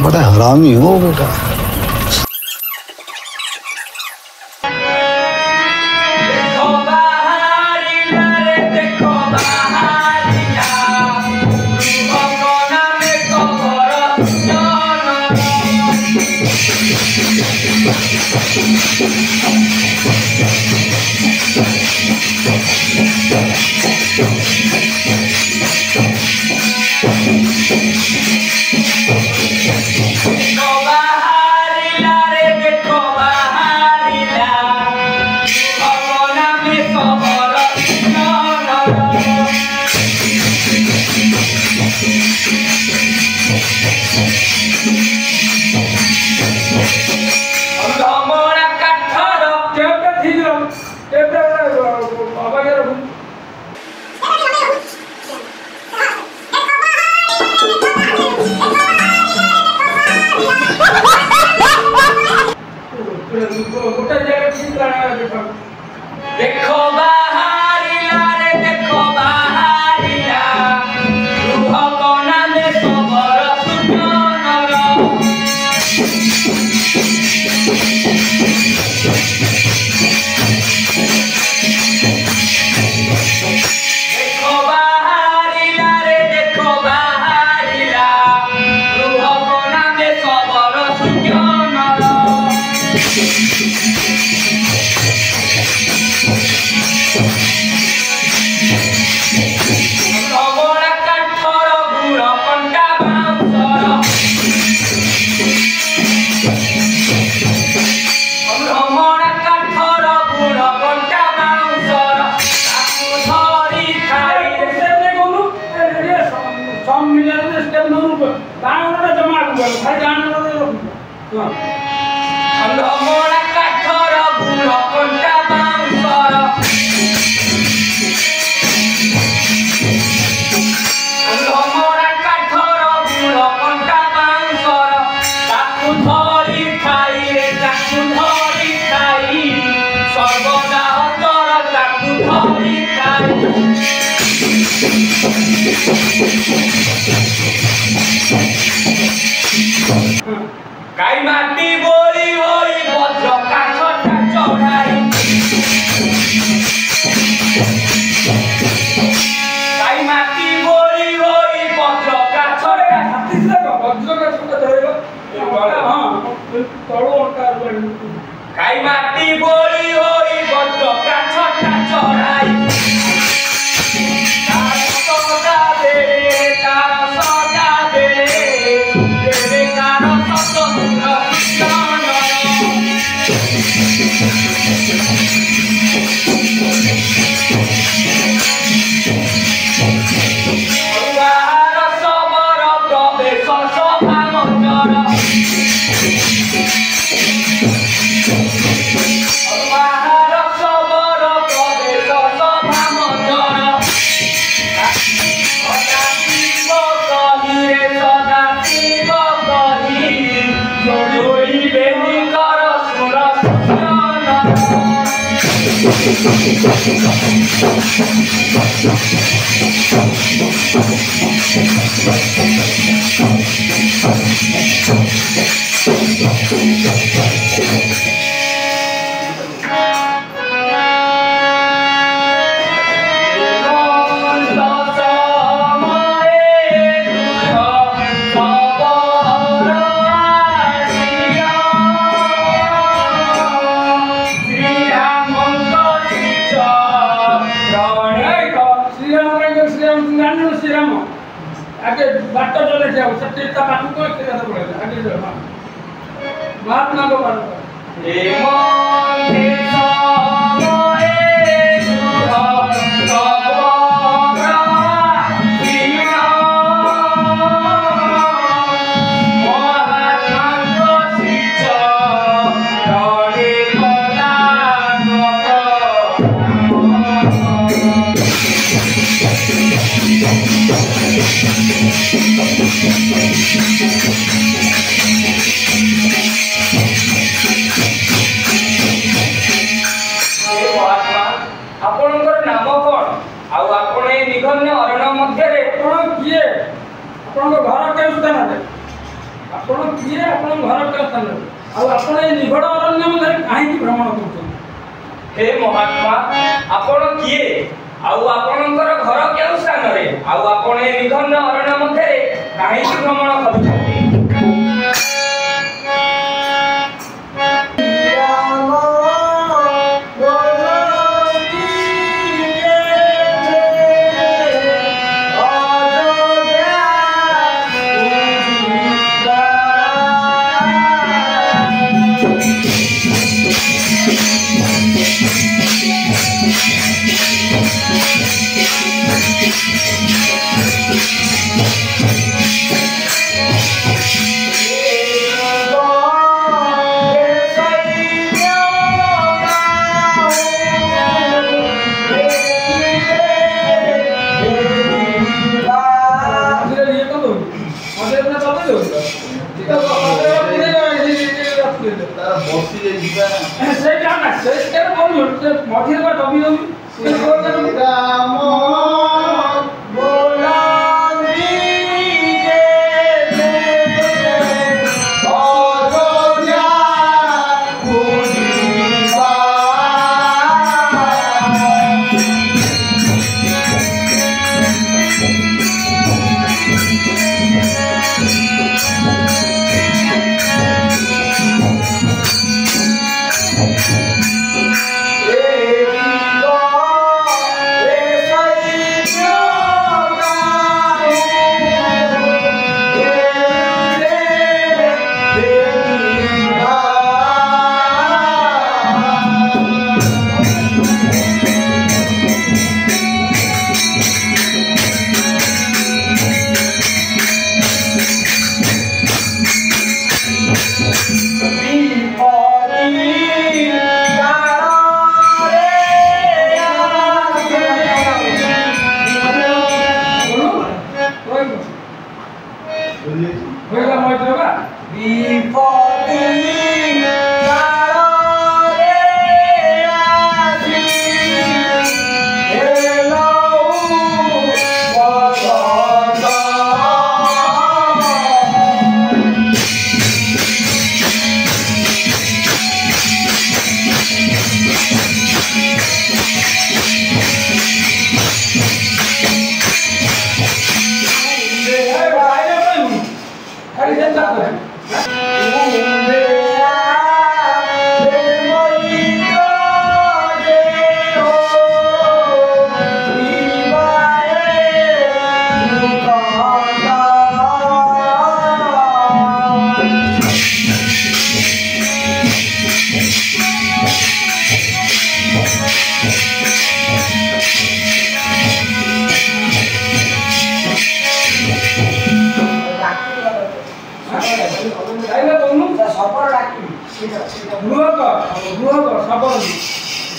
बड़ा हरामी हो बेटा। देखो बाहरिला रे देखो बाहरिला रूह कोना में खबर सुनर देखो बाहरिला रे देखो बाहरिला रूह कोना में खबर सुनर गाई माटी बोली होई बज्र काठटा चढ़ाई কাই মাটি বড়ি হই পত্র কাছরে হাতি ছিল বজ্র কাছটা ধরিব হ্যাঁ তড়ু অঙ্কার কাই মাটি বড়ি হই পত্র কাছটা চড়াই তার সদা বেড়ে তার সদা বেড়ে বেড়ে তার শত महात्मा को हे महात्मा आपण किए आउ आपणकर घर केउ स्थान रे आउ आपण ए निघन अरण्य मध्ये काहे भ्रमण करूछथि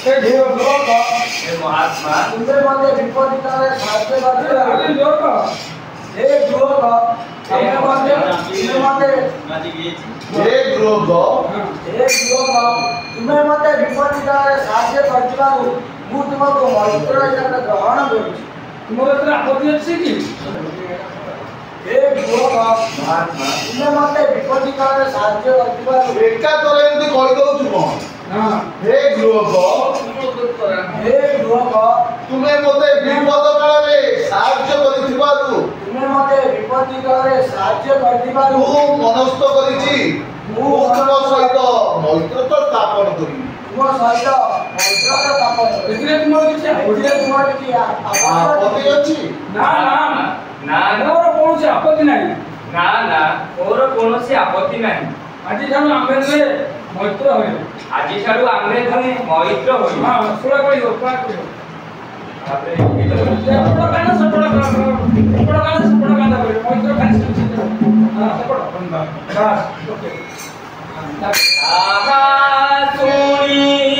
हे महात्मा तुमे मते विपत्ति काले साहाय्य करथिबारु हे ध्रुवक तुमे मते हे ध्रुवक तुमे मते विपत्ति काले साहाय्य करथिबारु मु तुमको मैत्र हिसाब ग्रहण करूछि हे ध्रुवक तुमे मते विपत्ति काले साहाय्य करथिबारु एका तोरे एमती कहि दउछु कोन हे ध्रुवक तुमे मते विपद काले साहाय्य करिथिबारु तुमे मते विपत्ति काले साहाय्य करथिबारु तू मनस्थ करिछि मु तुम सहित मैत्रता स्थापन करी तुम सहित मैत्रता स्थापन एथिरे तुमर किछ एथिरे तुमर कि आपत्ति अछि ना ना ना मोर कोनोसी आपत्ति नाही ना ना मोर कोनोसी आपत्ति नाही आजि ठानु आमे दुहे मैत्र होय आजि ठानु आमे दुहे मैत्र होय हां सुळा कहियो का कहियो तापरे सपड़ काना मैत्र खाली हां सपड़ बस ओके आहा सुनी